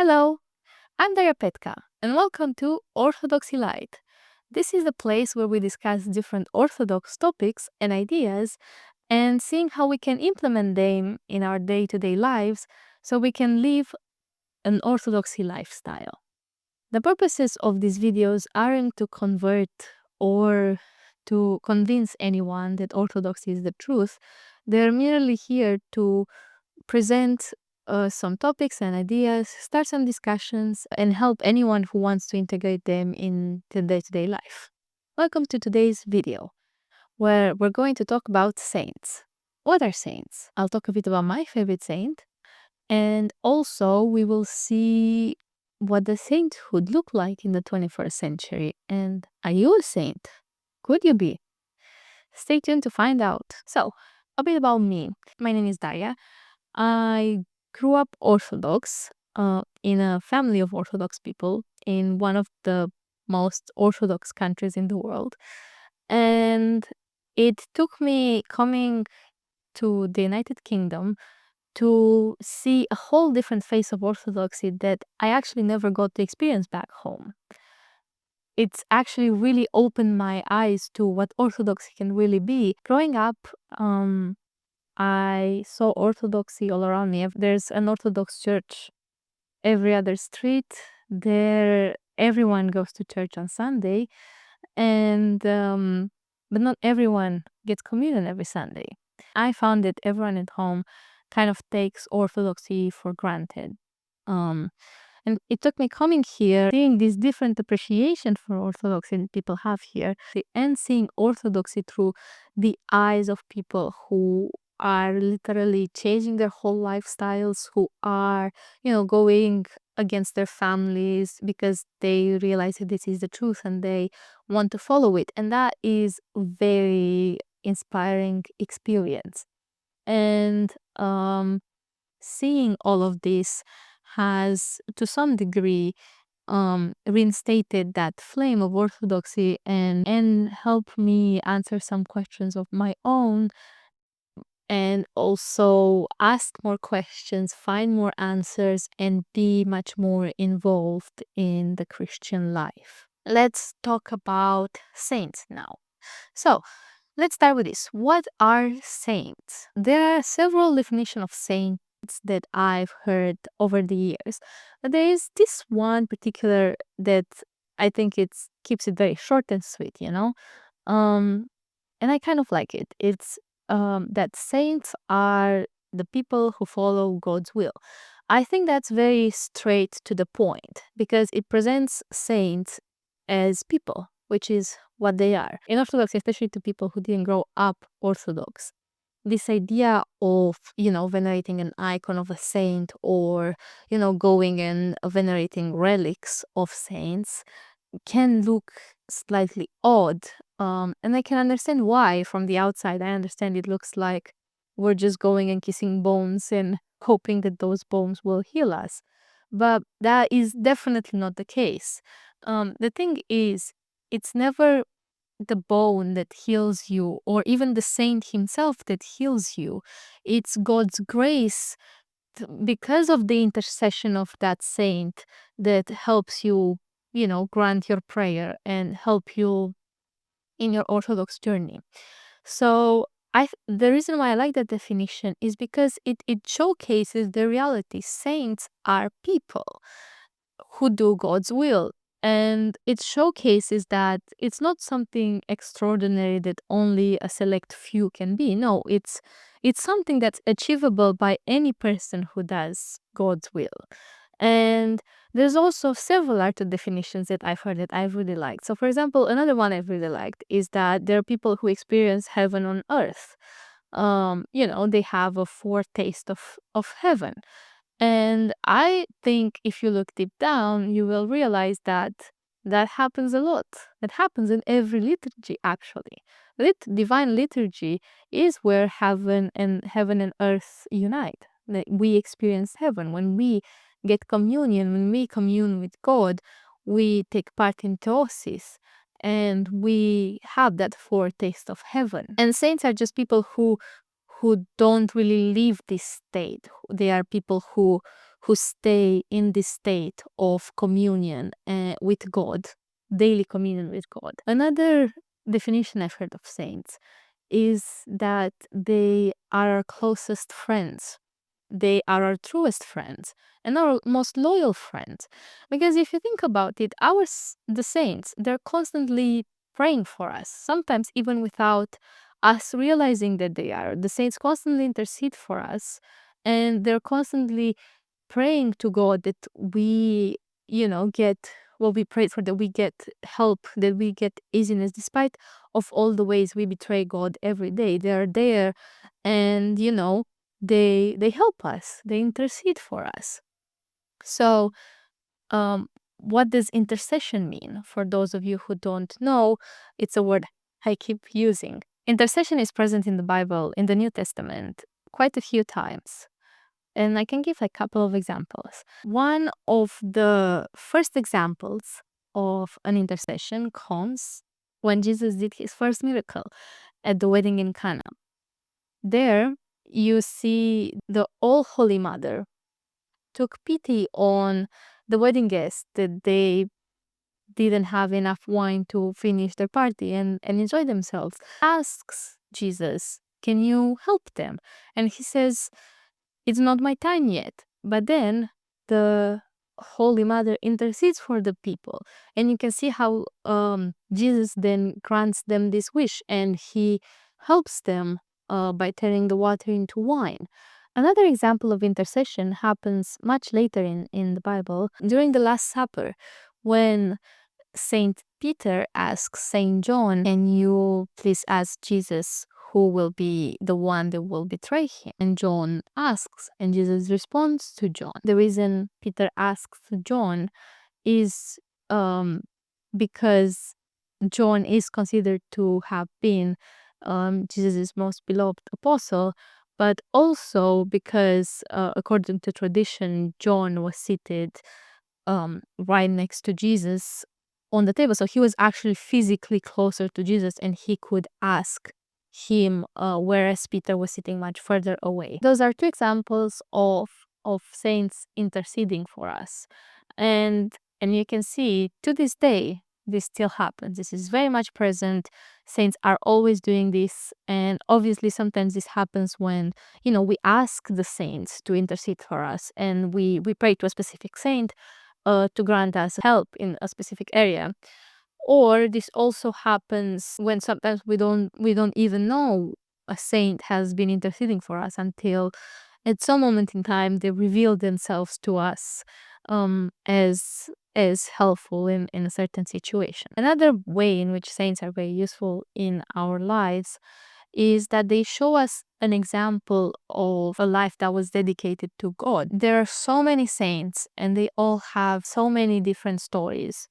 Hello, I'm Daria Petka, and welcome to Orthodoxy Light. This is a place where we discuss different Orthodox topics and ideas and seeing how we can implement them in our day-to-day lives so we can live an Orthodoxy lifestyle. The purposes of these videos aren't to convert or to convince anyone that Orthodoxy is the truth. They're merely here to present some topics and ideas, start some discussions, and help anyone who wants to integrate them in the day-to-day life. Welcome to today's video, where we're going to talk about saints. What are saints? I'll talk a bit about my favorite saint, and also we will see what the sainthood look like in the 21st century. And are you a saint? Could you be? Stay tuned to find out. So, a bit about me. My name is Daria. I grew up Orthodox in a family of Orthodox people in one of the most Orthodox countries in the world. And it took me coming to the United Kingdom to see a whole different face of Orthodoxy that I actually never got to experience back home. It's actually really opened my eyes to what Orthodoxy can really be. Growing up, I saw Orthodoxy all around me. There's an Orthodox church every other street. There, everyone goes to church on Sunday, and but not everyone gets communion every Sunday. I found that everyone at home kind of takes Orthodoxy for granted. Um, and it took me coming here, seeing this different appreciation for Orthodoxy that people have here, and seeing Orthodoxy through the eyes of people who are literally changing their whole lifestyles, who are, going against their families because they realize that this is the truth and they want to follow it. And that is very inspiring experience. And seeing all of this has, to some degree, reinstated that flame of Orthodoxy and helped me answer some questions of my own and also ask more questions, find more answers, and be much more involved in the Christian life. Let's talk about saints now. So, let's start with this. What are saints? There are several definitions of saints that I've heard over the years. But there is this one particular that I think it keeps it very short and sweet. Um, and I kind of like it. It's that saints are the people who follow God's will. I think that's very straight to the point because it presents saints as people, which is what they are. In Orthodox, especially to people who didn't grow up Orthodox, this idea of, venerating an icon of a saint or, going and venerating relics of saints can look slightly odd. And I can understand why from the outside. I understand it looks like we're just going and kissing bones and hoping that those bones will heal us. But that is definitely not the case. The thing is, it's never the bone that heals you or even the saint himself that heals you. It's God's grace because of the intercession of that saint that helps you, grant your prayer and help you in your Orthodox journey. So the reason why I like that definition is because it showcases the reality. Saints are people who do God's will. And it showcases that it's not something extraordinary that only a select few can be. No, it's something that's achievable by any person who does God's will. And there's also several other definitions that I've heard that I've really liked. So, for example, another one I've really liked is that there are people who experience heaven on earth. They have a foretaste of heaven. And I think if you look deep down, you will realize that that happens a lot. That happens in every liturgy, actually. Divine liturgy is where heaven and earth unite. That we experience heaven when we get communion, when we commune with God, we take part in theosis, and we have that foretaste of heaven. And saints are just people who don't really leave this state. They are people who who stay in this state of communion with God, daily communion with God. Another definition I've heard of saints is that they are our closest friends. They are our truest friends and our most loyal friends. Because if you think about it, the saints, they're constantly praying for us, sometimes even without us realizing that they are. The saints constantly intercede for us, and they're constantly praying to God that we, get what we prayed for, that we get help, that we get easiness, despite of all the ways we betray God every day. They are there, and they help us. They intercede for us. So, what does intercession mean? For those of you who don't know, it's a word I keep using. Intercession is present in the Bible, in the New Testament, quite a few times. And I can give a couple of examples. One of the first examples of an intercession comes when Jesus did his first miracle at the wedding in Cana. There, you see the All Holy Mother took pity on the wedding guests that they didn't have enough wine to finish their party and enjoy themselves. Asks Jesus, "Can you help them?" And he says, "It's not my time yet." But then the Holy Mother intercedes for the people. And you can see how Jesus then grants them this wish, and he helps them by turning the water into wine. Another example of intercession happens much later in the Bible, during the Last Supper, when Saint Peter asks Saint John, "Can you please ask Jesus who will be the one that will betray him?" And John asks, and Jesus responds to John. The reason Peter asks John is because John is considered to have been Jesus' most beloved apostle, but also because, according to tradition, John was seated right next to Jesus on the table. So he was actually physically closer to Jesus, and he could ask him, whereas Peter was sitting much further away. Those are two examples of saints interceding for us. And you can see to this day, this still happens. This is very much present. Saints are always doing this. And obviously, sometimes this happens when, we ask the saints to intercede for us, and we pray to a specific saint to grant us help in a specific area. Or this also happens when sometimes we don't even know a saint has been interceding for us until at some moment in time they reveal themselves to us as helpful in a certain situation. Another way in which saints are very useful in our lives is that they show us an example of a life that was dedicated to God. There are so many saints, and they all have so many different stories.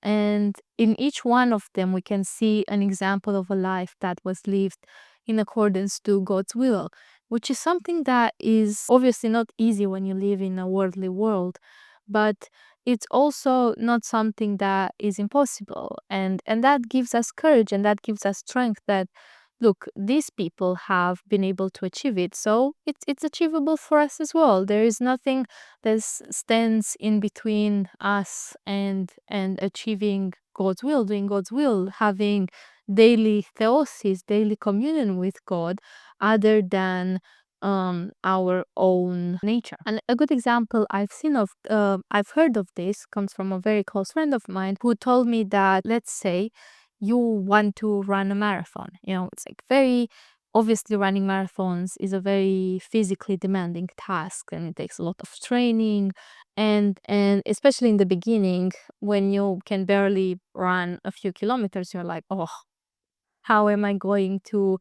And in each one of them, we can see an example of a life that was lived in accordance to God's will, which is something that is obviously not easy when you live in a worldly world, but it's also not something that is impossible. And that gives us courage, and that gives us strength that, look, these people have been able to achieve it, so it's achievable for us as well. There is nothing that stands in between us and achieving God's will, doing God's will, having daily theosis, daily communion with God, other than our own nature. And a good example I've heard of this comes from a very close friend of mine who told me that, let's say you want to run a marathon. It's like very obviously running marathons is a very physically demanding task, and it takes a lot of training, and especially in the beginning when you can barely run a few kilometers, you're like, oh, how am I going to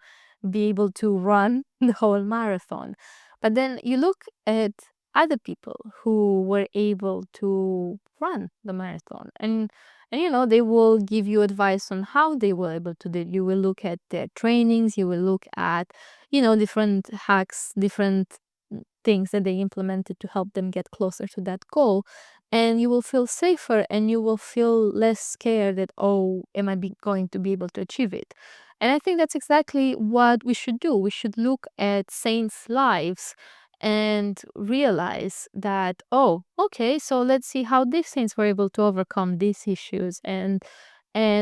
be able to run the whole marathon? But then you look at other people who were able to run the marathon, and they will give you advice on how they were able to do it. You will look at their trainings, you will look at different hacks, different things that they implemented to help them get closer to that goal, and you will feel safer, and you will feel less scared that, oh, am I going to be able to achieve it? And I think that's exactly what we should do. We should look at saints' lives and realize that, oh, okay, so let's see how these saints were able to overcome these issues, and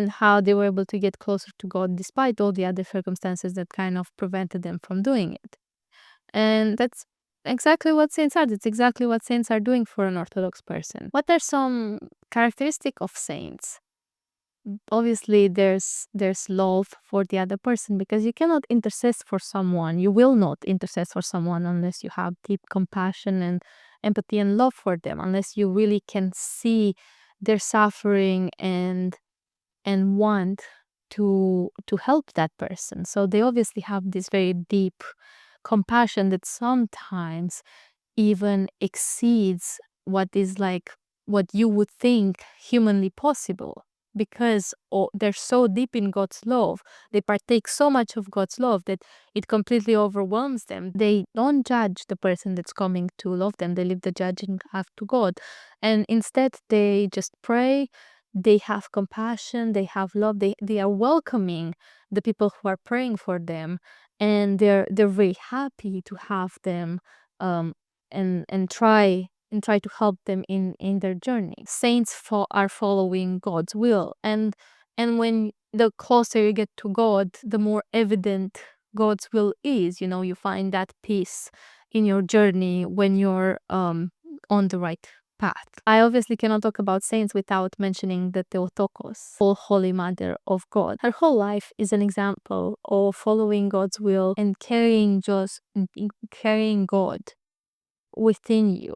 how they were able to get closer to God despite all the other circumstances that kind of prevented them from doing it. And that's exactly what saints are. That's exactly what saints are doing for an Orthodox person. What are some characteristics of saints? Obviously, there's love for the other person, because you cannot intercede for someone. You will not intercede for someone unless you have deep compassion and empathy and love for them, unless you really can see their suffering and want to help that person. So they obviously have this very deep compassion that sometimes even exceeds what is like what you would think humanly possible, because they're so deep in God's love. They partake so much of God's love that it completely overwhelms them. They don't judge the person that's coming to love them. They leave the judging half to God, and instead they just pray. They have compassion, they have love, they are welcoming the people who are praying for them, and they're very happy to have them, um, and try to help them in their journey. Saints are following God's will, and when the closer you get to God, the more evident God's will is. You find that peace in your journey when you're on the right path. I obviously cannot talk about saints without mentioning the Theotokos, or Holy Mother of God. Her whole life is an example of following God's will and carrying God within you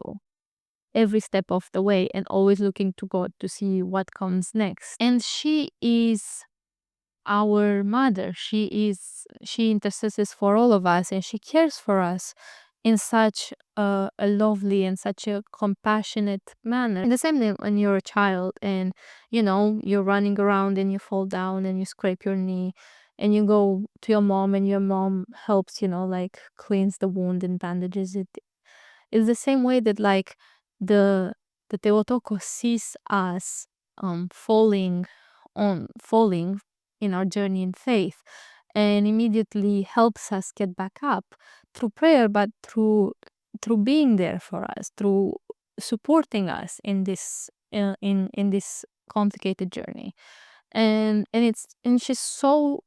every step of the way, and always looking to God to see what comes next. And she is our mother. She intercedes for all of us, and she cares for us in such a lovely and such a compassionate manner. In the same way, when you're a child and you're running around and you fall down and you scrape your knee, and you go to your mom, and your mom helps, like cleans the wound and bandages it. It's the same way that like the Theotokos sees us falling in our journey in faith, and immediately helps us get back up through prayer, but through being there for us, through supporting us in this complicated journey. And she's so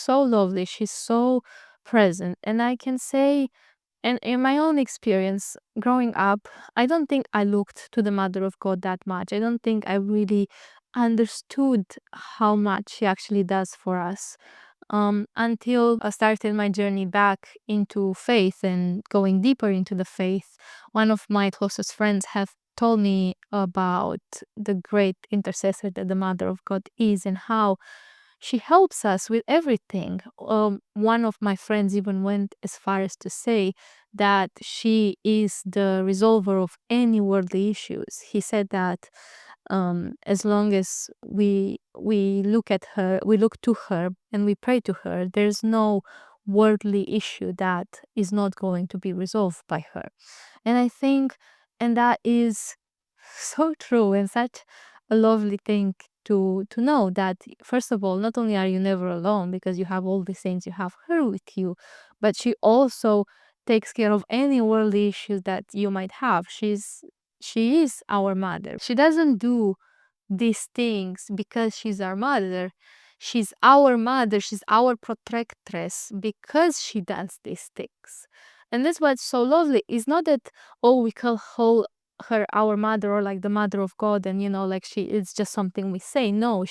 lovely, she's so present. And I can say, and in my own experience growing up, I don't think I looked to the Mother of God that much. I don't think I really understood how much she actually does for us, until I started my journey back into faith and going deeper into the faith. One of my closest friends have told me about the great intercessor that the Mother of God is, and how she helps us with everything. One of my friends even went as far as to say that she is the resolver of any worldly issues. He said that as long as we look to her and we pray to her, there's no worldly issue that is not going to be resolved by her. And I think, and that is so true, and such a lovely thing to know, that first of all, not only are you never alone because you have all the saints, you have her with you, but she also takes care of any worldly issues that you might have. She is our mother. She doesn't do these things because she's our mother. She's our mother, she's our protectress because she does these things. And that's what's so lovely. It's not that, oh, we call her our mother, or like the Mother of God, and like it's just something we say. No,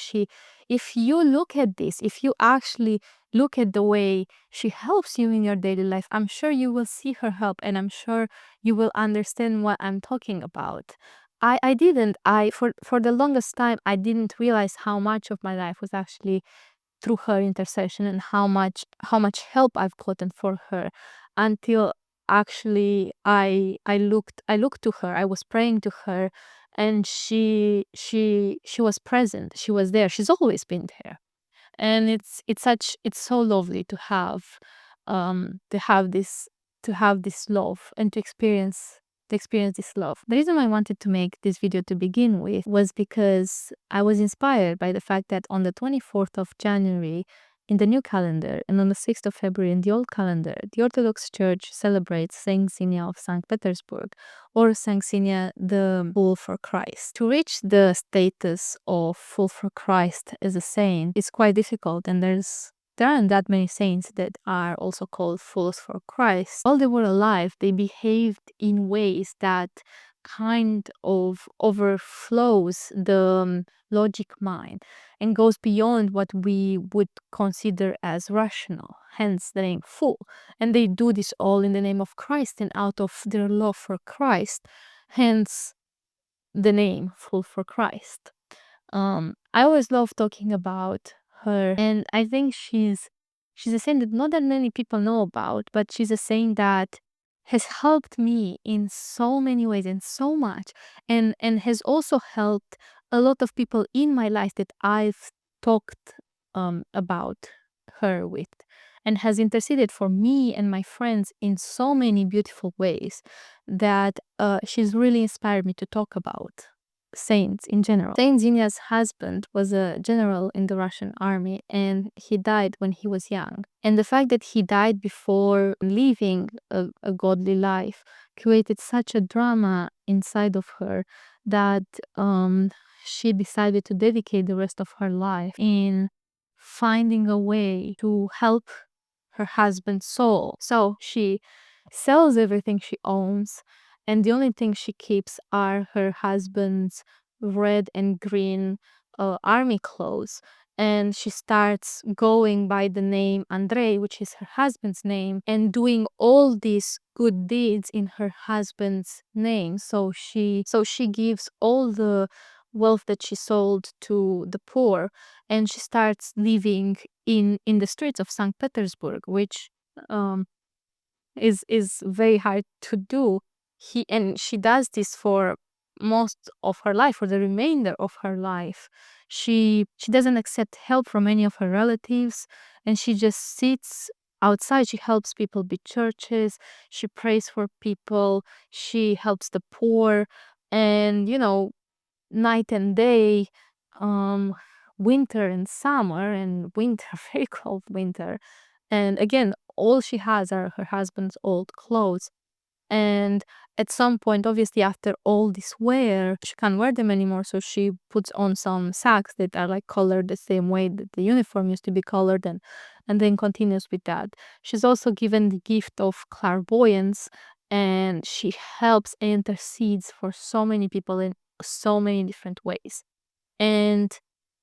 if you look at this, if you actually look at the way she helps you in your daily life, I'm sure you will see her help, and I'm sure you will understand what I'm talking about. I didn't. For the longest time, I didn't realize how much of my life was actually through her intercession, and how much help I've gotten for her, until actually I looked to her. I was praying to her, and she was present. She was there. She's always been there. And it's so lovely to have this love, and to experience this love. The reason I wanted to make this video to begin with was because I was inspired by the fact that on the 24th of January in the new calendar and on the 6th of February in the old calendar, the Orthodox Church celebrates Saint Xenia of St. Petersburg, or Saint Xenia the Fool for Christ. To reach the status of Fool for Christ as a saint is quite difficult, and there aren't that many saints that are also called fools for Christ. While they were alive, they behaved in ways that kind of overflows the logic mind and goes beyond what we would consider as rational, hence the name fool. And they do this all in the name of Christ and out of their love for Christ, hence the name Fool for Christ. I always love talking about her, and I think she's a saint that not that many people know about, but she's a saint that has helped me in so many ways and so much, and has also helped a lot of people in my life that I've talked about her with, and has interceded for me and my friends in so many beautiful ways that she's really inspired me to talk about saints in general. Saint Xenia's husband was a general in the Russian army, and he died when he was young. And the fact that he died before living a godly life created such a drama inside of her that she decided to dedicate the rest of her life in finding a way to help her husband's soul. So she sells everything she owns, and the only thing she keeps are her husband's red and green army clothes. And she starts going by the name Andrei, which is her husband's name, and doing all these good deeds in her husband's name. So she gives all the wealth that she sold to the poor, and she starts living in the streets of St. Petersburg, which um, is very hard to do. She does this for most of her life, for the remainder of her life. She doesn't accept help from any of her relatives, and she just sits outside. She helps people build churches, she prays for people, she helps the poor, and night and day, um winter and summer, and winter very cold winter. And again, all she has are her husband's old clothes. And at some point, obviously, after all this wear, she can't wear them anymore. So she puts on some sacks that are like colored the same way that the uniform used to be colored, and then continues with that. She's also given the gift of clairvoyance, and she helps and intercedes for so many people in so many different ways. And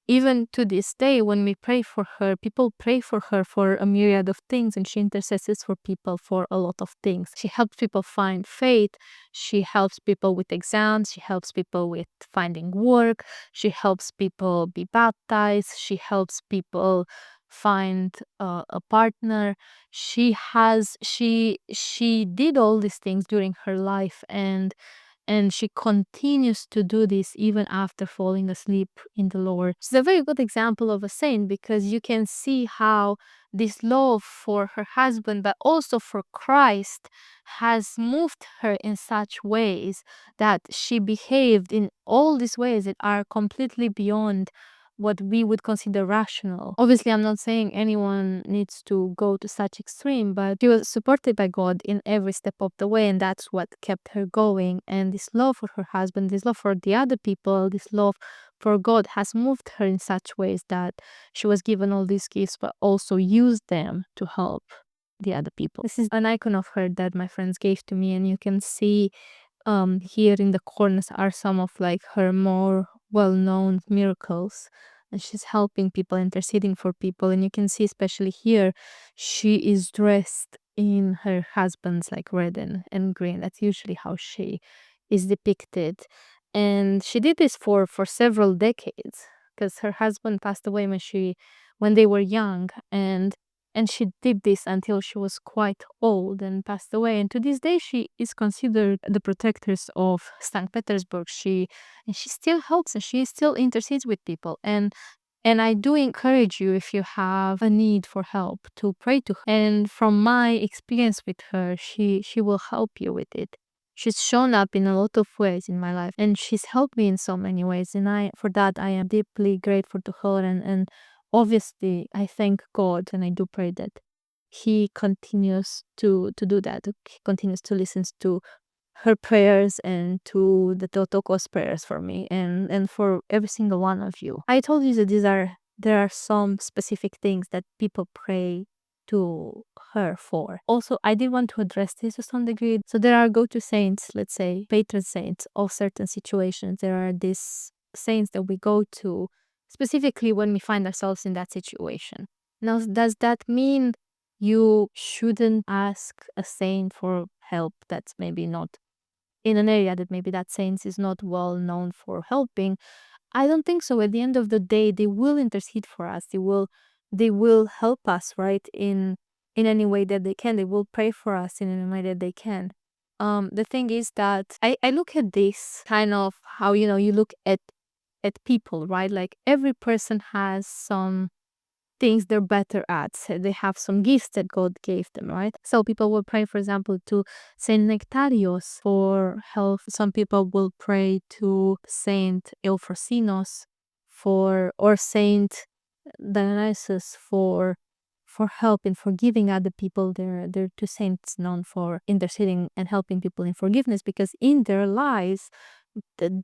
even to this day, when we pray for her, people pray for her for a myriad of things, and she intercedes for people for a lot of things. She helps people find faith. She helps people with exams. She helps people with finding work. She helps people be baptized. She helps people find a partner. She did all these things during her life, and she continues to do this even after falling asleep in the Lord. She's a very good example of a saint, because you can see how this love for her husband, but also for Christ, has moved her in such ways that she behaved in all these ways that are completely beyond what we would consider rational. Obviously, I'm not saying anyone needs to go to such extreme, but she was supported by God in every step of the way, and that's what kept her going. And this love for her husband, this love for the other people, this love for God has moved her in such ways that she was given all these gifts, but also used them to help the other people. This is an icon of her that my friends gave to me, and you can see here in the corners are some of like her more well-known miracles, and she's helping people, interceding for people. And you can see, especially here, she is dressed in her husband's like red and green. That's usually how she is depicted, and she did this for several decades, because her husband passed away when they were young, and she did this until she was quite old and passed away. And to this day, she is considered the protectress of St. Petersburg. She still helps, and she still intercedes with people. And I do encourage you, if you have a need for help, to pray to her. And from my experience with her, she will help you with it. She's shown up in a lot of ways in my life, and she's helped me in so many ways. And for that, I am deeply grateful to her, and obviously I thank God and I do pray that he continues to do that. He continues to listen to her prayers and to the Theotokos prayers for me and for every single one of you. I told you that there are some specific things that people pray to her for. Also, I did want to address this to some degree. So there are go-to saints, let's say, patron saints of certain situations. There are these saints that we go to specifically when we find ourselves in that situation. Now, does that mean you shouldn't ask a saint for help that's maybe not in an area that maybe that saint is not well known for helping? I don't think so. At the end of the day, they will intercede for us. They will help us, right? In any way that they can. They will pray for us in any way that they can. The thing is that I look at this kind of how, you look at people, right? Like every person has some things they're better at. So they have some gifts that God gave them, right? So people will pray, for example, to Saint Nectarios for health. Some people will pray to Saint Euphrosinos or Saint Dionysus for help in forgiving other people. They're two saints known for interceding and helping people in forgiveness, because in their lives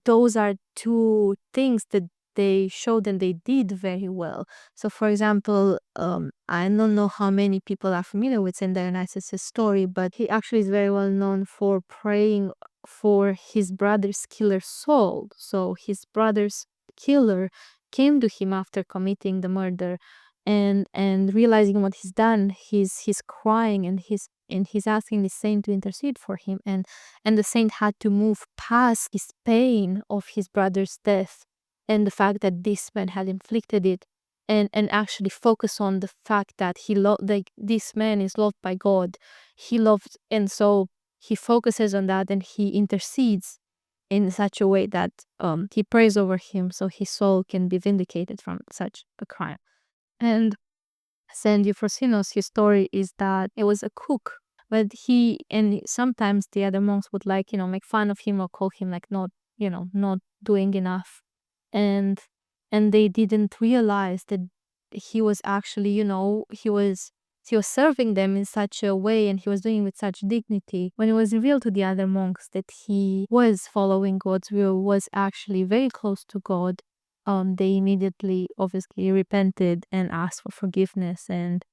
those are two things that they showed and they did very well. So, for example, I don't know how many people are familiar with Saint Dionysus' story, but he actually is very well known for praying for his brother's killer soul. So his brother's killer came to him after committing the murder, and realizing what he's done, he's crying, and he's asking the saint to intercede for him, and the saint had to move past his pain of his brother's death and the fact that this man had inflicted it, and actually focus on the fact that like this man is loved by God. He loved, and so he focuses on that, and he intercedes in such a way that he prays over him so his soul can be vindicated from such a crime. And Saint Euphrosinos, his story is that it was a cook, but sometimes the other monks would make fun of him or call him like not doing enough, and they didn't realize that he was actually, he was serving them in such a way, and he was doing it with such dignity. When it was revealed to the other monks that he was following God's will, was actually very close to God, they immediately obviously repented and asked for forgiveness and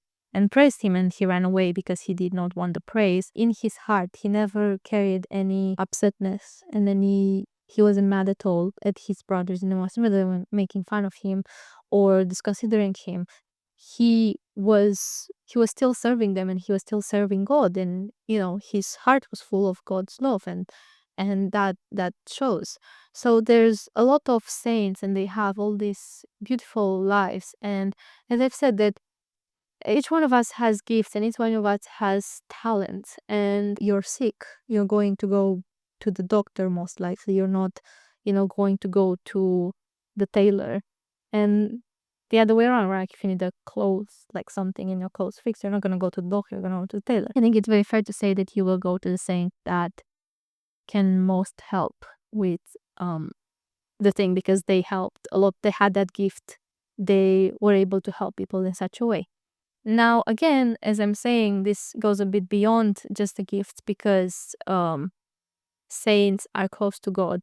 praised him, and he ran away because he did not want the praise. In his heart, he never carried any upsetness, and then he wasn't mad at all at his brothers in the Muslim, whether they were making fun of him or disconsidering him. He was still serving them, and he was still serving God, and his heart was full of God's love, and that shows. So there's a lot of saints, and they have all these beautiful lives, and as I've said, that each one of us has gifts, and each one of us has talents. And you're sick, you're going to go to the doctor, most likely. You're not going to go to the tailor. And the other way around, right? If you need a clothes, like something in your clothes fixed, you're not going to go to the doctor, you're going to go to the tailor. I think it's very fair to say that you will go to the saint that can most help with the thing, because they helped a lot. They had that gift. They were able to help people in such a way. Now, again, as I'm saying, this goes a bit beyond just the gifts, because saints are close to God,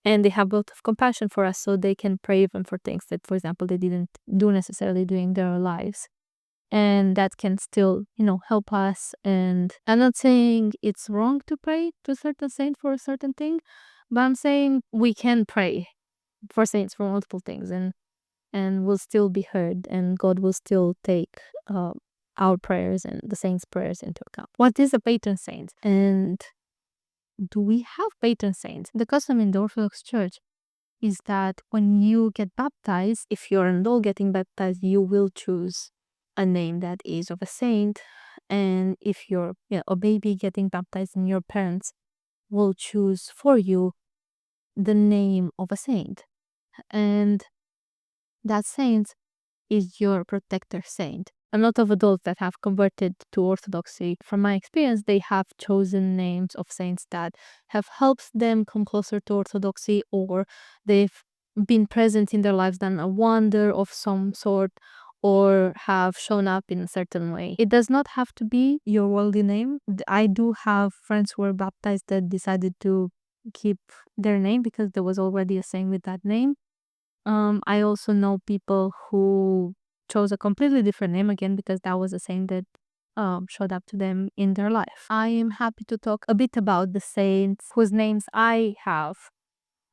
and they have a lot of compassion for us, so they can pray even for things that, for example, they didn't do necessarily during their lives. And that can still, help us. And I'm not saying it's wrong to pray to a certain saint for a certain thing, but I'm saying we can pray for saints for multiple things, and will still be heard, and God will still take our prayers and the saints' prayers into account. What is a patron saint? And do we have patron saints? The custom in the Orthodox Church is that when you get baptized, if you're an adult getting baptized, you will choose a name that is of a saint. And if you're a baby getting baptized, and your parents will choose for you the name of a saint. And that saint is your protector saint. A lot of adults that have converted to Orthodoxy, from my experience, they have chosen names of saints that have helped them come closer to Orthodoxy, or they've been present in their lives, done a wonder of some sort, or have shown up in a certain way. It does not have to be your worldly name. I do have friends who were baptized that decided to keep their name because there was already a saint with that name. I also know people who chose a completely different name again because that was a saint that showed up to them in their life. I am happy to talk a bit about the saints whose names I have.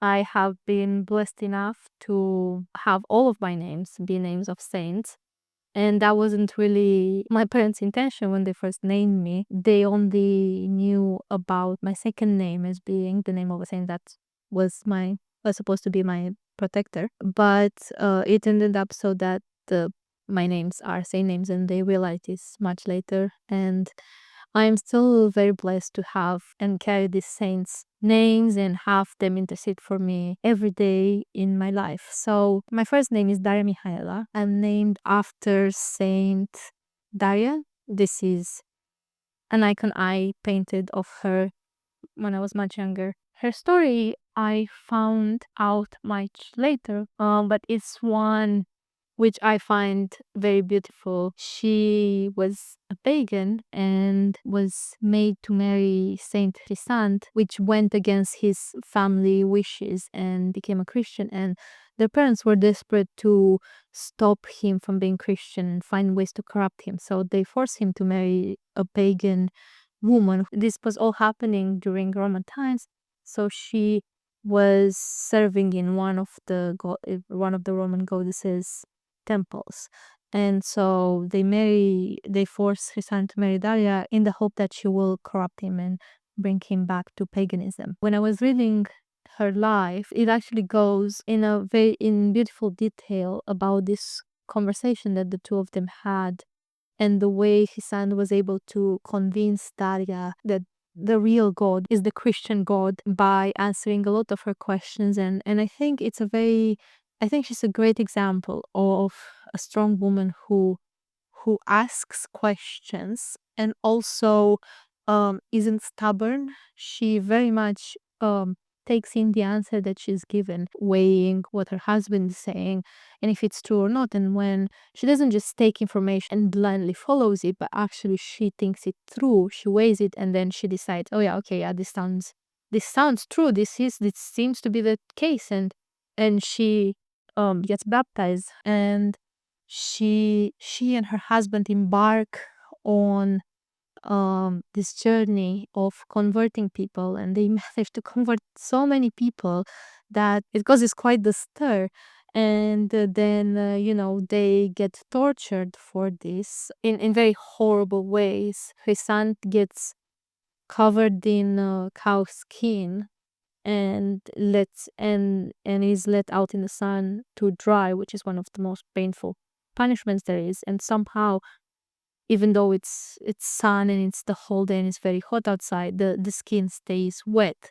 I have been blessed enough to have all of my names be names of saints. And that wasn't really my parents' intention when they first named me. They only knew about my second name as being the name of a saint that was supposed to be my protector. But it ended up so that my names are saint names, and they realized this much later. And I am still very blessed to have and carry these saints' names and have them intercede for me every day in my life. So my first name is Daria Mihaela. I'm named after Saint Daria. This is an icon I painted of her when I was much younger. Her story I found out much later, but it's one which I find very beautiful. She was a pagan and was made to marry Saint Chrysant, which went against his family wishes, and became a Christian. And their parents were desperate to stop him from being Christian and find ways to corrupt him. So they forced him to marry a pagan woman. This was all happening during Roman times. So she was serving in one of the Roman goddesses' temples. And so they force his son to marry Daria in the hope that she will corrupt him and bring him back to paganism. When I was reading her life, it actually goes in beautiful detail about this conversation that the two of them had, and the way his son was able to convince Daria that the real God is the Christian God by answering a lot of her questions. And I think I think she's a great example of a strong woman who asks questions and also isn't stubborn. She very much takes in the answer that she's given, weighing what her husband is saying and if it's true or not. And when she doesn't just take information and blindly follows it, but actually she thinks it through, she weighs it, and then she decides, oh yeah, okay, yeah, this sounds true. This seems to be the case. And she gets baptized, and she and her husband embark on this journey of converting people, and they manage to convert so many people that it causes quite the stir. And then they get tortured for this in very horrible ways. His son gets covered in cow skin and is let out in the sun to dry, which is one of the most painful punishments there is. And somehow, even though it's sun and it's the whole day and it's very hot outside, the skin stays wet.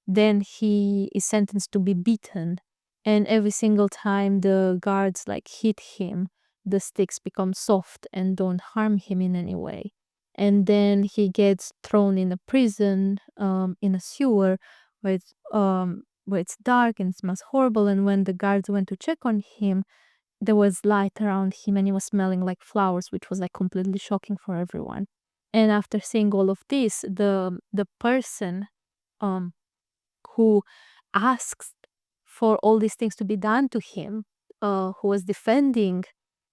Then he is sentenced to be beaten, and every single time the guards hit him, the sticks become soft and don't harm him in any way. And then he gets thrown in a prison, in a sewer where it's dark and it smells horrible. And when the guards went to check on him, there was light around him and he was smelling like flowers, which was completely shocking for everyone. And after seeing all of this, the person um who asked for all these things to be done to him, who was defending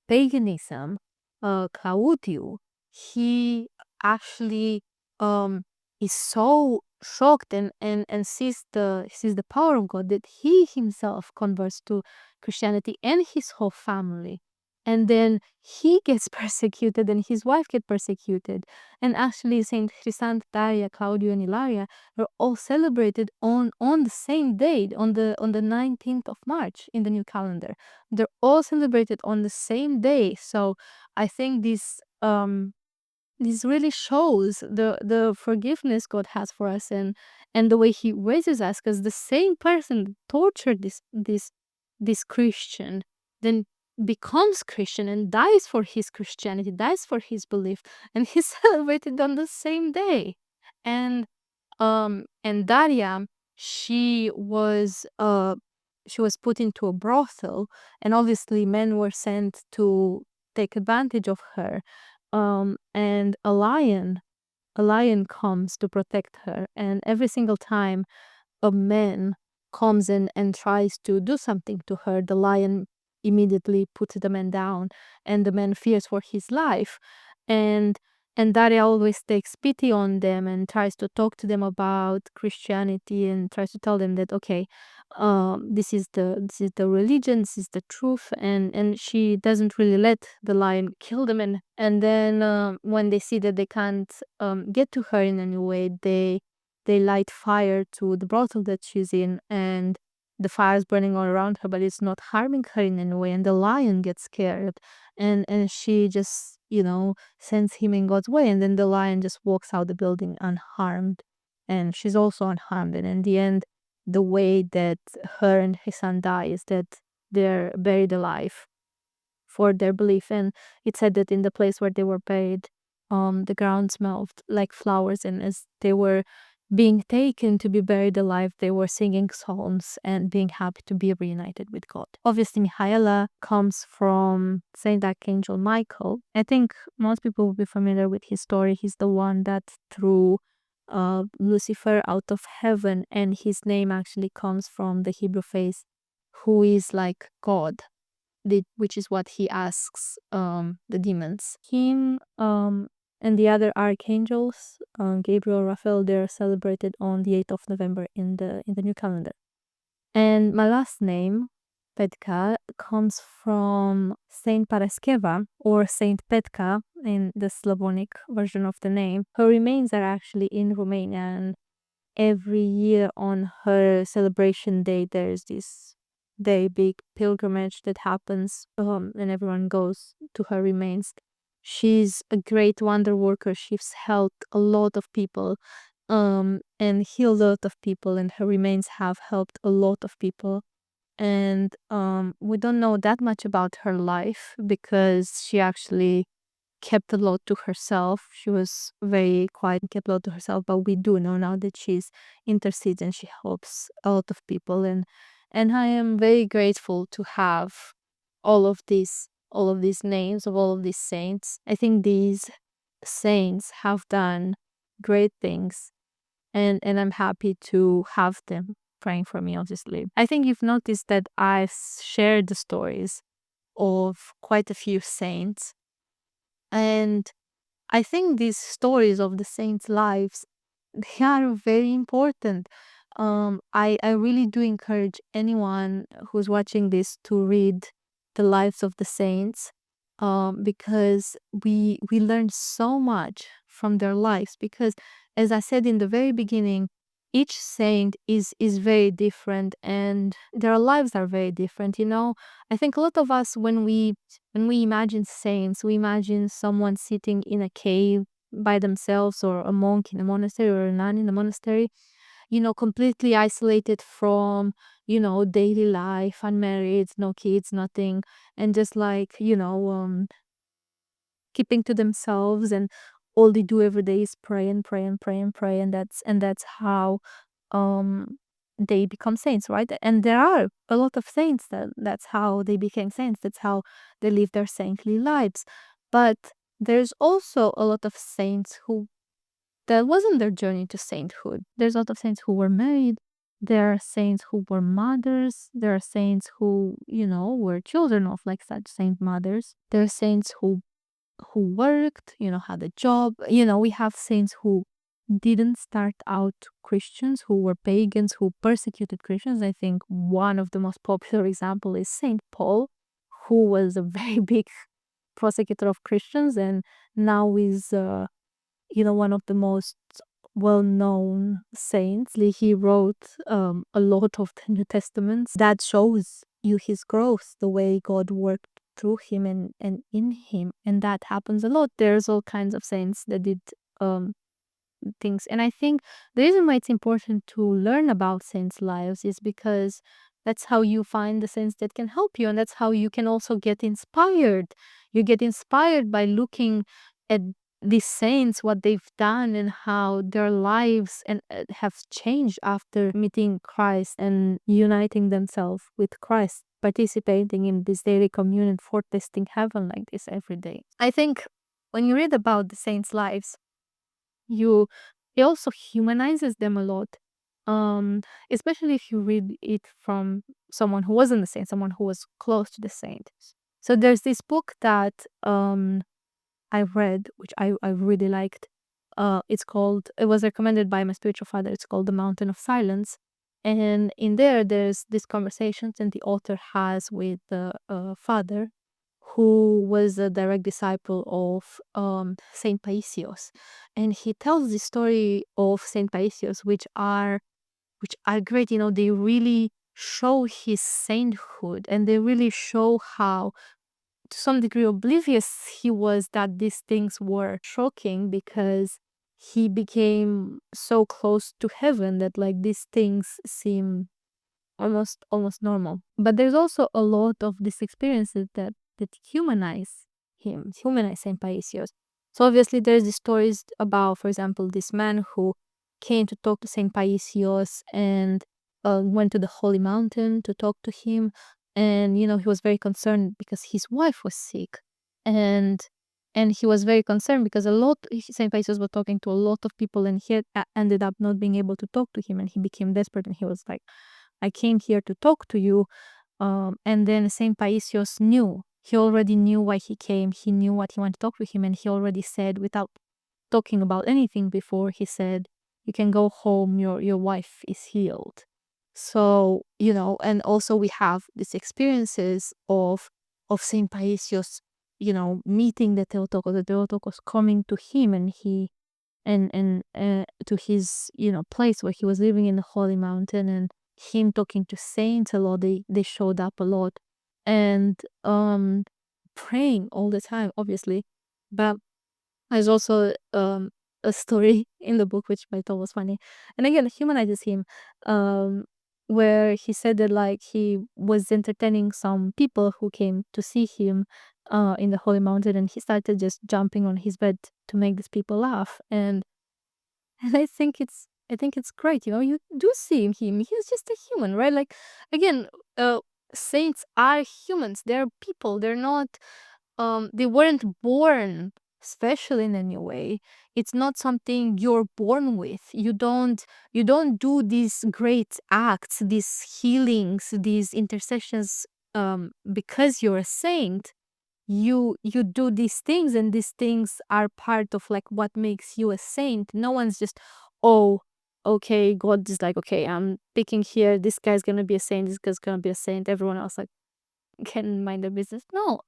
paganism, Claudio, he actually um is so shocked and sees the power of God that he himself converts to Christianity and his whole family. And then he gets persecuted and his wife gets persecuted. And actually Saint Chrysant, Daria, Claudio, and Ilaria were all celebrated on the same date, on the 19th of March in the new calendar. They're all celebrated on the same day. So I think this really shows the forgiveness God has for us, and the way he raises us, because the same person tortured this Christian then becomes Christian and dies for his Christianity, dies for his belief, and he's celebrated on the same day. And Daria, she was put into a brothel, and obviously men were sent to take advantage of her. And a lion comes to protect her, and every single time a man comes in and tries to do something to her, the lion immediately puts the man down, and the man fears for his life. And Daria always takes pity on them and tries to talk to them about Christianity and tries to tell them that, okay, this is the religion, this is the truth, and she doesn't really let the lion kill them. And then when they see that they can't get to her in any way, they light fire to the brothel that she's in, and the fire is burning all around her, but it's not harming her in any way. And the lion gets scared, and she just, sends him in God's way, and then the lion just walks out the building unharmed, and she's also unharmed. And in the end, the way that her and his son die is that they're buried alive for their belief. And it said that in the place where they were buried, the ground smelled like flowers, and as they were being taken to be buried alive, they were singing psalms and being happy to be reunited with God. Obviously, Mihaela comes from Saint Archangel Michael. I think most people will be familiar with his story. He's the one that threw Lucifer out of heaven, and his name actually comes from the Hebrew phrase, who is like God, which is what he asks the demons. Him and the other archangels, Gabriel, Raphael, they're celebrated on the 8th of November in the new calendar. And my last name, Petka, comes from Saint Paraskeva or Saint Petka in the Slavonic version of the name. Her remains are actually in Romania, and every year on her celebration day, there's this very big pilgrimage that happens, and everyone goes to her remains. She's a great wonder worker. She's helped a lot of people, and healed a lot of people, and her remains have helped a lot of people. And we don't know that much about her life because she actually kept a lot to herself. She was very quiet and kept a lot to herself, but we do know now that she's intercedes and she helps a lot of people. And I am very grateful to have all of these names of all of these saints. I think these saints have done great things, and I'm happy to have them praying for me, obviously. I think you've noticed that I've shared the stories of quite a few saints, and I think these stories of the saints' lives, they are very important. I really do encourage anyone who's watching this to read the lives of the saints, because we learn so much from their lives. Because, as I said in the very beginning, each saint is very different, and their lives are very different. I think a lot of us, when we imagine saints, we imagine someone sitting in a cave by themselves, or a monk in a monastery, or a nun in a monastery, completely isolated from, daily life, unmarried, no kids, nothing, and just like, keeping to themselves, and all they do every day is pray and pray and pray and pray, and that's how um they become saints, right? And there are a lot of saints that's how they became saints, that's how they live their saintly lives. But there's also a lot of saints who that wasn't their journey to sainthood. There's a lot of saints who were married. There are saints who were mothers. There are saints who, were children of like such saint mothers. There are saints who worked, had a job. We have saints who didn't start out Christians, who were pagans, who persecuted Christians. I think one of the most popular example is Saint Paul, who was a very big persecutor of Christians, and now is one of the most well-known saints. He wrote a lot of the New Testaments. That shows you his growth, the way God worked through him and in him. And that happens a lot. There's all kinds of saints that did things. And I think the reason why it's important to learn about saints' lives is because that's how you find the saints that can help you, and that's how you can also get inspired. You get inspired by looking at these saints, what they've done, and how their lives and have changed after meeting Christ and uniting themselves with Christ. participating in this daily communion, for tasting heaven like this every day. I think when you read about the saints' lives, you it also humanizes them a lot. Um, Especially if you read it from someone who wasn't a saint, someone who was close to the saint. So there's this book that I read, which I really liked. It was recommended by my spiritual father. It's called The Mountain of Silence. And in there, there's these conversations, and the author has with the father, who was a direct disciple of Saint Paisios. And he tells the story of Saint Paisios, which are great. They really show his sainthood, and they really show how, to some degree, oblivious he was that these things were shocking, because he became so close to heaven that like these things seem almost normal. But there's also a lot of these experiences that humanize Saint Paisios. So obviously there's the stories about, for example, this man who came to talk to Saint Paisios, and went to the holy mountain to talk to him. And he was very concerned because his wife was sick. And and he was very concerned because Saint Paisios was talking to a lot of people, and he ended up not being able to talk to him, and he became desperate, and he was like, I came here to talk to you. And then Saint Paisios knew. He already knew why he came. He knew what he wanted to talk to him, and he already said, without talking about anything before, he said, "You can go home. Your wife is healed." So and also we have these experiences of Saint Paisios, meeting the Theotokos coming to him, and he and to his place where he was living in the holy mountain, and him talking to saints a lot. They showed up a lot, and praying all the time, obviously. But there's also a story in the book which I thought was funny, and again humanizes him, um where he said that like he was entertaining some people who came to see him in the holy mountain, and he started just jumping on his bed to make these people laugh. And I think it's great. You do see him. He's just a human, right? Like, again, uh saints are humans. They're people. They weren't born special in any way. It's not something you're born with. You don't do these great acts, these healings, these intercessions because you're a saint. You do these things, and these things are part of like what makes you a saint. No one's just, oh, okay, God is like, okay, I'm picking here, this guy's gonna be a saint, this guy's gonna be a saint, everyone else like can mind their business. No,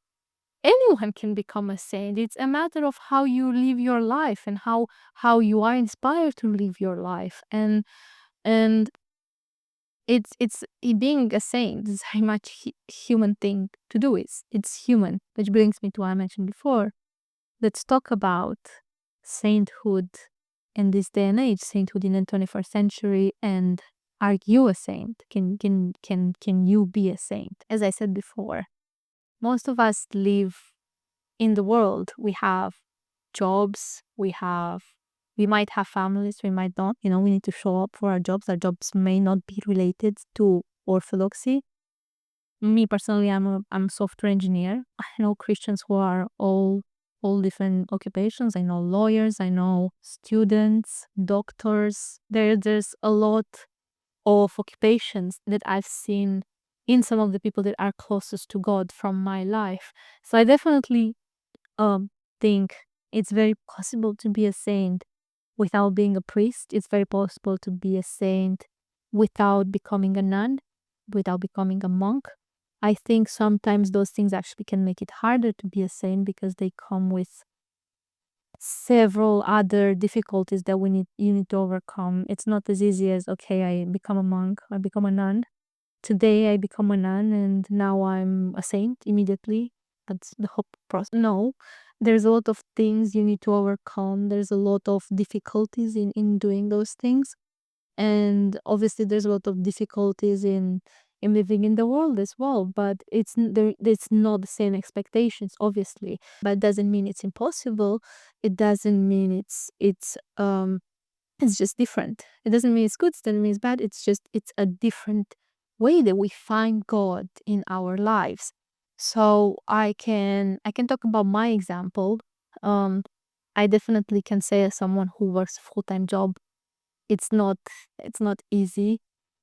anyone can become a saint. It's a matter of how you live your life, and how you are inspired to live your life. And being a saint is very much human thing to do. It's human, which brings me to what I mentioned before. Let's talk about sainthood in this day and age, sainthood in the 21st century, and are you a saint? Can you be a saint? As I said before, most of us live in the world. We have jobs, we might have families, we might not. We need to show up for our jobs. Our jobs may not be related to orthodoxy. Me personally, I'm a software engineer. I know Christians who are all different occupations. I know lawyers, I know students, doctors. There's a lot of occupations that I've seen in some of the people that are closest to God from my life. So I definitely think it's very possible to be a saint without being a priest. It's very possible to be a saint without becoming a nun, without becoming a monk. I think sometimes those things actually can make it harder to be a saint, because they come with several other difficulties that you need to overcome. It's not as easy as, okay, I become a monk, I become a nun. Today I become a nun and now I'm a saint immediately. That's the whole process. No, there's a lot of things you need to overcome. There's a lot of difficulties in doing those things. And obviously there's a lot of difficulties in living in the world as well. But it's not the same expectations, obviously. But it doesn't mean it's impossible. It doesn't mean it's just different. It doesn't mean it's good, it doesn't mean it's bad. It's a different way that we find God in our lives. So I can talk about my example. Um, I definitely can say, as someone who works a full-time job, it's not it's not easy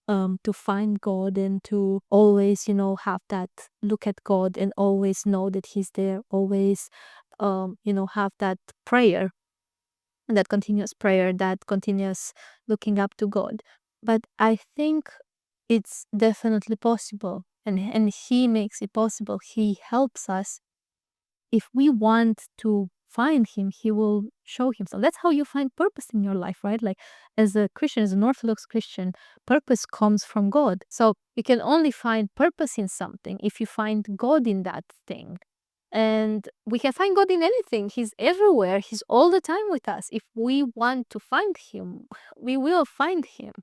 to find God and to always, have that look at God and always know that He's there, always have that prayer, that continuous prayer, that continuous looking up to God. But I think it's definitely possible, and He makes it possible. He helps us. If we want to find Him, He will show Himself. That's how you find purpose in your life, right? Like, as a Christian, as an Orthodox Christian, purpose comes from God. So you can only find purpose in something if you find God in that thing. And we can find God in anything. He's everywhere. He's all the time with us. If we want to find Him, we will find Him.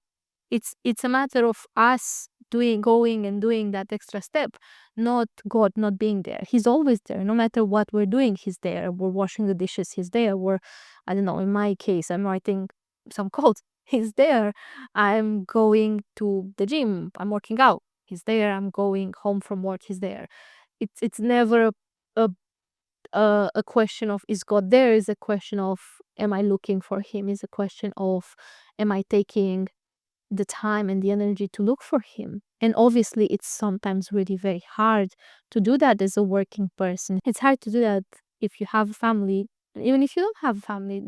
It's a matter of us going and doing that extra step, not God not being there. He's always there. No matter what we're doing, He's there. We're washing the dishes, He's there. We're, I don't know, in my case, I'm writing some codes, He's there. I'm going to the gym, I'm working out, He's there. I'm going home from work, He's there. It's never a a question of, is God there? Is a question of, am I looking for Him? Is a question of, am I taking the time and the energy to look for Him? And obviously, it's sometimes really very hard to do that as a working person. It's hard to do that if you have a family. Even if you don't have a family,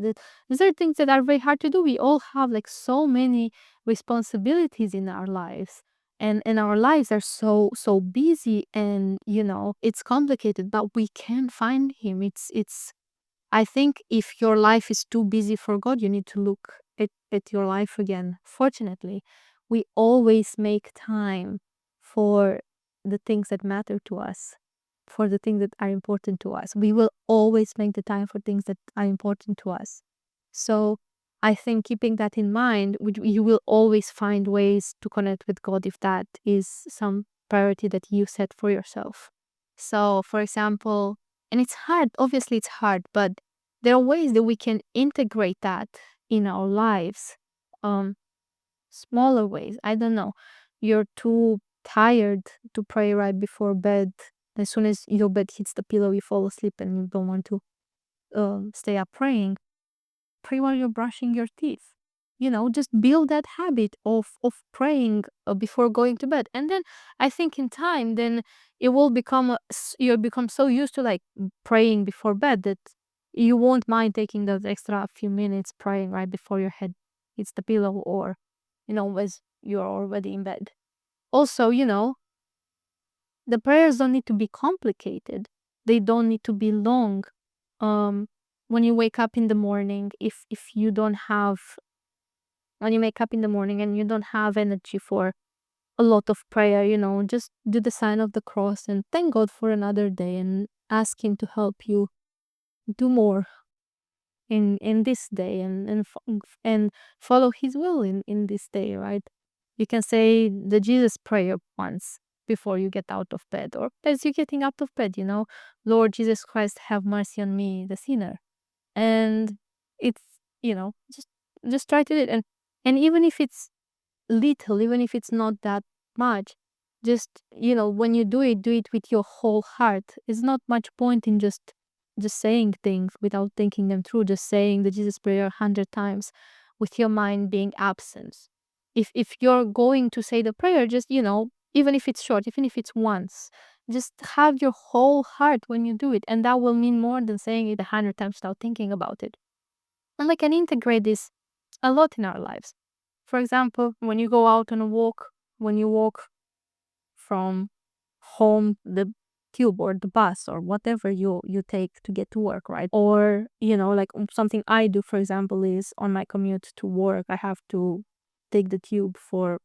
these are things that are very hard to do. We all have like so many responsibilities in our lives. And our lives are so busy, and it's complicated, but we can find Him. It's I think if your life is too busy for God, you need to look at your life again. Fortunately, we always make time for the things that matter to us, for the things that are important to us. We will always make the time for things that are important to us. So I think keeping that in mind, you will always find ways to connect with God if that is some priority that you set for yourself. So, for example, and it's hard, obviously, it's hard, but there are ways that we can integrate that in our lives. Um, Smaller ways. I don't know. You're too tired to pray right before bed. As soon as your bed hits the pillow, you fall asleep and you don't want to stay up praying. Pray while you're brushing your teeth. Just build that habit of praying before going to bed. And then I think in time, then it will become, you'll become so used to like praying before bed that you won't mind taking those extra few minutes praying right before your head hits the pillow, or, as you're already in bed. Also, the prayers don't need to be complicated. They don't need to be long. Um, when you wake up in the morning, if you don't have when you wake up in the morning and you don't have energy for a lot of prayer, just do the sign of the cross and thank God for another day and ask Him to help you do more in this day, and follow His will in this day, right? You can say the Jesus prayer once before you get out of bed, or as you're getting out of bed, Lord Jesus Christ, have mercy on me, the sinner. And it's, just try to do it. And even if it's little, even if it's not that much, just, when you do it with your whole heart. It's not much point in just saying things without thinking them through, just saying the Jesus prayer 100 times with your mind being absent. If you're going to say the prayer, just, even if it's short, even if it's once, just have your whole heart when you do it, and that will mean more than saying it 100 times without thinking about it. And I can integrate this a lot in our lives. For example, when you go out on a walk, when you walk from home, the tube or the bus or whatever you take to get to work, right? Or, like something I do, for example, is on my commute to work, I have to take the tube for,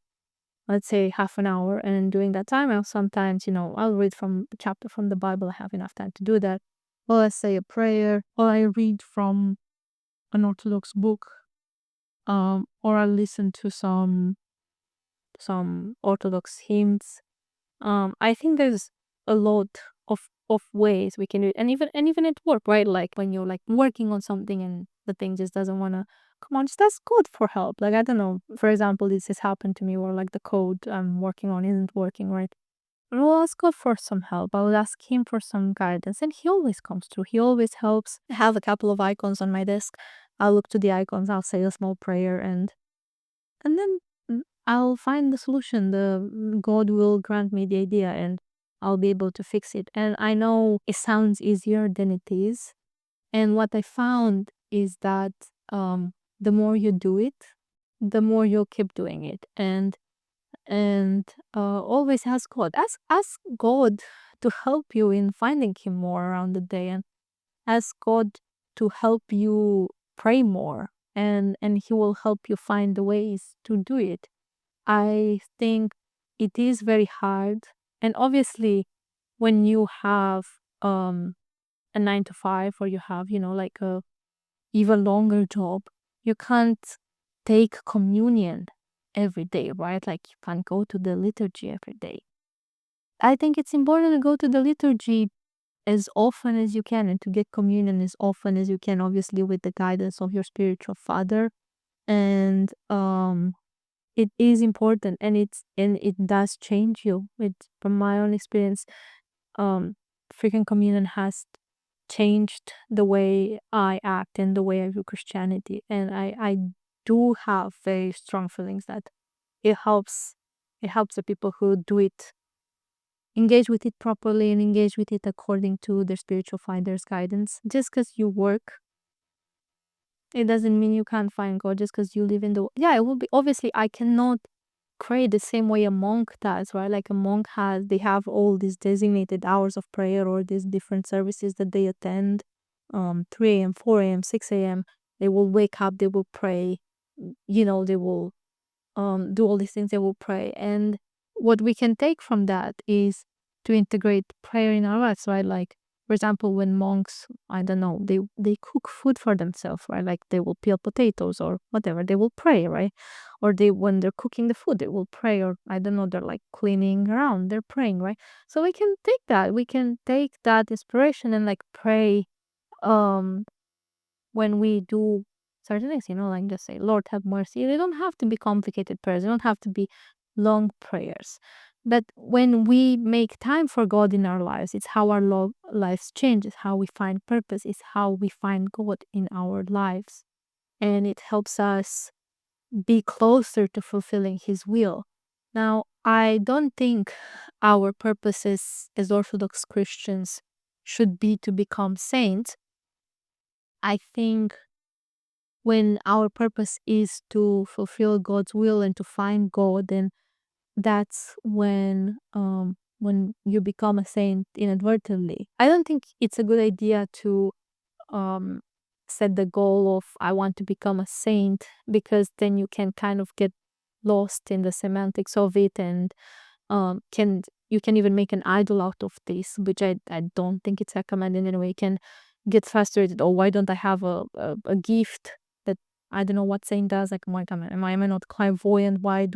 let's say, half an hour. And during that time, I'll sometimes, I'll read from a chapter from the Bible. I have enough time to do that. Or I say a prayer, or I read from an Orthodox book, or I listen to some Orthodox hymns. I think there's a lot of ways we can do it, and even at work, right? Like when you're like working on something and the thing just doesn't want to come on, just ask God for help. Like, I don't know, for example, this has happened to me where like the code I'm working on isn't working right. I will ask God for some help. I will ask Him for some guidance, and He always comes through. He always helps. I have a couple of icons on my desk. I'll look to the icons, I'll say a small prayer, and then I'll find the solution. The God will grant me the idea, and I'll be able to fix it. And I know it sounds easier than it is. And what I found is that the more you do it, the more you'll keep doing it. And always ask God. Ask God to help you in finding Him more around the day, and ask God to help you pray more, and He will help you find the ways to do it. I think it is very hard, and obviously, when you have a 9 to 5, or you have like a even longer job, you can't take communion every day, right? Like you can't go to the liturgy every day. I think it's important to go to the liturgy as often as you can and to get communion as often as you can, obviously with the guidance of your spiritual father. And it is important, and it does change you. From my own experience, um freaking communion has changed the way I act and the way I view Christianity. And I do have very strong feelings that it helps it helps the people who do it engage with it properly and engage with it according to their spiritual finder's guidance. Just because you work, it doesn't mean you can't find God. Just because you live in the, yeah, it will be, obviously I cannot pray the same way a monk does, right? Like a monk they have all these designated hours of prayer, or these different services that they attend, 3 a.m., 4 a.m., 6 a.m. They will wake up, they will pray, they will do all these things, they will pray. And what we can take from that is to integrate prayer in our lives, right? Like, for example, when monks, I don't know, they cook food for themselves, right? Like they will peel potatoes or whatever, they will pray, right? Or when they're cooking the food, they will pray, or I don't know, they're like cleaning around, they're praying, right? So we can take that inspiration and like pray um when we do certain things, like just say, Lord, have mercy. They don't have to be complicated prayers, they don't have to be long prayers. But when we make time for God in our lives, it's how our lives change, it's how we find purpose, it's how we find God in our lives. And it helps us be closer to fulfilling His will. Now, I don't think our purposes as Orthodox Christians should be to become saints. I think when our purpose is to fulfill God's will and to find God, then that's when you become a saint inadvertently. I don't think it's a good idea to um set the goal of I want to become a saint, because then you can kind of get lost in the semantics of it, and can you can even make an idol out of this, which I don't think it's recommended in any way. You can get frustrated, oh, why don't I have a gift that I don't know what saint does, like am I not clairvoyant, why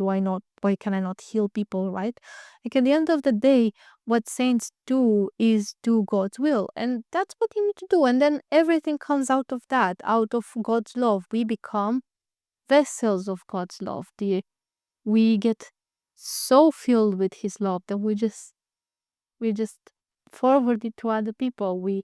can I not heal people, right? Like at the end of the day, what saints do is do God's will, and that's what you need to do. And then everything comes out of that, out of God's love. We become vessels of God's love. We get so filled with His love that we just forward it to other people. We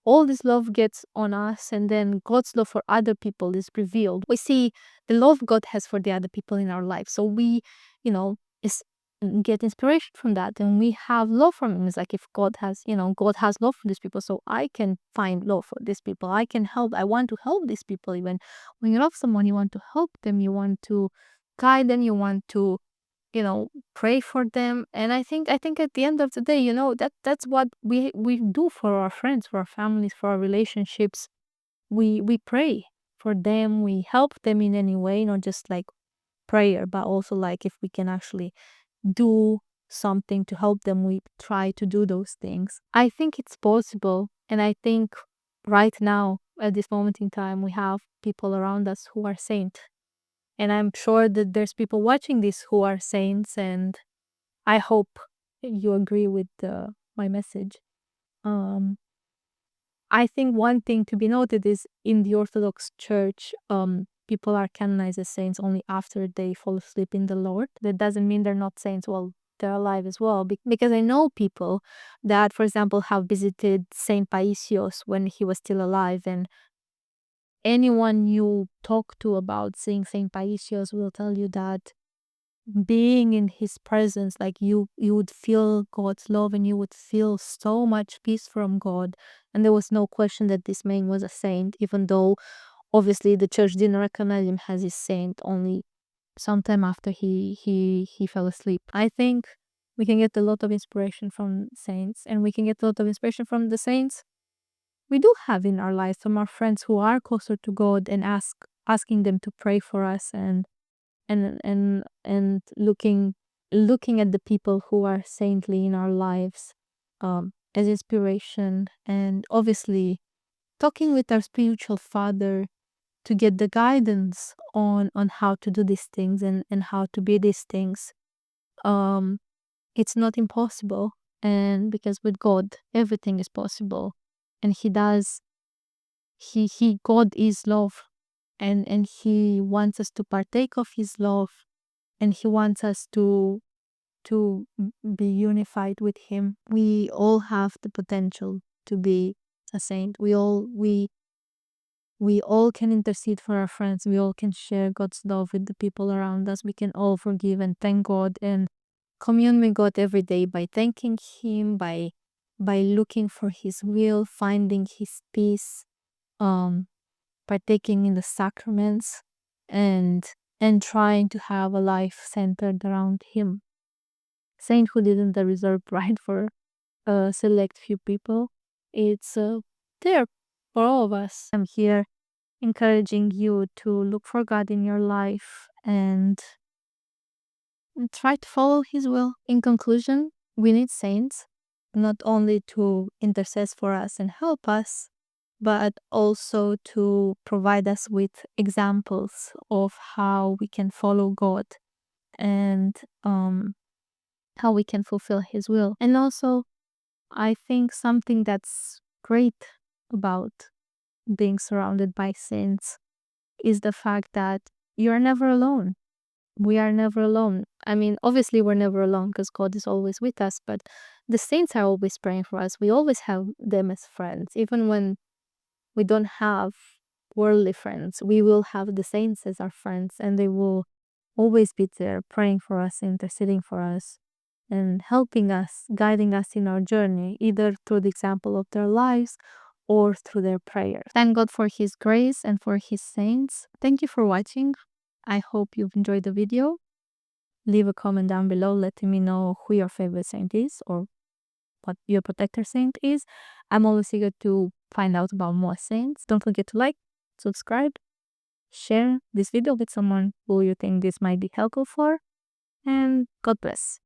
All this love gets on us, and then God's love for other people is revealed. We see the love God has for the other people in our life, so we you know is get inspiration from that, and we have love from Him. It's like, if God has love for these people, so I can find love for these people. I want to help these people. Even when you love someone, you want to help them, you want to guide them, you want to pray for them. And I think at the end of the day, that's what we do for our friends, for our families, for our relationships. We pray for them, we help them in any way, not just like prayer, but also like if we can actually do something to help them, we try to do those things. I think it's possible, and I think right now at this moment in time we have people around us who are saint, and I'm sure that there's people watching this who are saints, and I hope you agree with my message. Um, I think one thing to be noted is in the Orthodox Church, people are canonized as saints only after they fall asleep in the Lord. That doesn't mean they're not saints while they're alive as well. Because I know people that, for example, have visited Saint Paisios when he was still alive, and anyone you talk to about seeing Saint Paisios will tell you that being in his presence, like you would feel God's love and you would feel so much peace from God. And there was no question that this man was a saint, even though obviously the church didn't recognize him as a saint only sometime after he fell asleep. I think we can get a lot of inspiration from saints, and we can get a lot of inspiration from the saints we do have in our lives, from our friends who are closer to God, and asking them to pray for us, and looking at the people who are saintly in our lives as inspiration, and obviously talking with our spiritual father to get the guidance on how to do these things, and how to be these things. um it's not impossible, and because with God everything is possible, and he God is love, and he wants us to partake of his love, and he wants us to be unified with him. We all have the potential to be a saint. We all can intercede for our friends. We all can share God's love with the people around us. We can all forgive and thank God and commune with God every day by thanking him, by looking for his will, finding his peace, um partaking in the sacraments, and trying to have a life centered around him. Sainthood isn't a reserved right for a select few people. It's there for all of us. I'm here encouraging you to look for God in your life, and try to follow his will. In conclusion, we need saints not only to intercede for us and help us, but also to provide us with examples of how we can follow God, and how we can fulfill his will. And also, I think something that's great about being surrounded by saints is the fact that you're never alone. We are never alone. I mean, obviously, we're never alone because God is always with us, but the saints are always praying for us. We always have them as friends. Even when we don't have worldly friends, we will have the saints as our friends, and they will always be there praying for us, interceding for us, and helping us, guiding us in our journey, either through the example of their lives or through their prayers. Thank God for his grace and for his saints. Thank you for watching. I hope you've enjoyed the video. Leave a comment down below letting me know who your favorite saint is, or what your protector saint is. I'm always eager to find out about more saints. Don't forget to like, subscribe, share this video with someone who you think this might be helpful for, and God bless.